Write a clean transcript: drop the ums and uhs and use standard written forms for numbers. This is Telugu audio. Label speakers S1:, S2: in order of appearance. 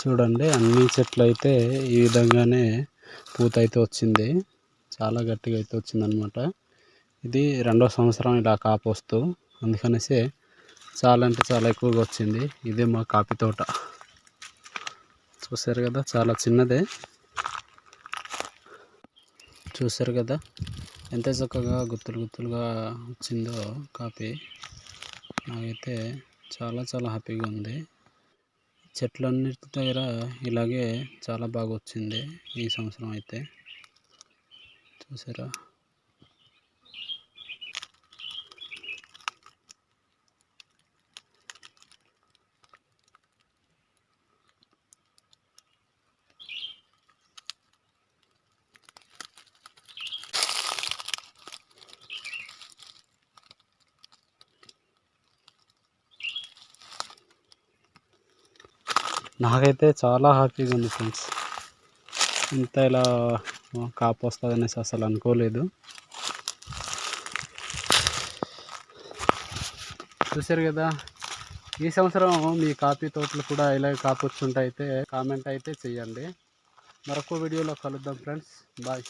S1: చూడండి అన్ని చెట్లు అయితే ఈ విధంగానే పూత అయితే వచ్చింది. చాలా గట్టిగా అయితే వచ్చిందనమాట. ఇది 2వ సంవత్సరం ఇలా కాపు వస్తూ, అందుకనేసి చాలా అంటే చాలా ఎక్కువగా వచ్చింది. ఇదే మా కాఫీ తోట. చూసారు కదా, చాలా చిన్నదే. చూసారు కదా ఎంత చక్కగా గుత్తులు గుత్తులుగా వచ్చిందో కాఫీ. నాకైతే చాలా చాలా హ్యాపీగా ఉంది. చెట్లన్నిటి దగ్గర ఇలాగే చాలా బాగా వచ్చింది ఈ సంవత్సరం అయితే. చూసారా, నాకైతే చాలా హ్యాపీగా ఉంది ఫ్రెండ్స్. ఇంత ఇలా కాపు వస్తుంది అనేసి అసలు అనుకోలేదు. చూసారు కదా, ఈ సంవత్సరం మీ కాఫీ తోటలు కూడా ఇలాగే కాపు వచ్చుంటే కామెంట్ అయితే చేయండి. మరొక వీడియోలో కలుద్దాం ఫ్రెండ్స్. బాయ్.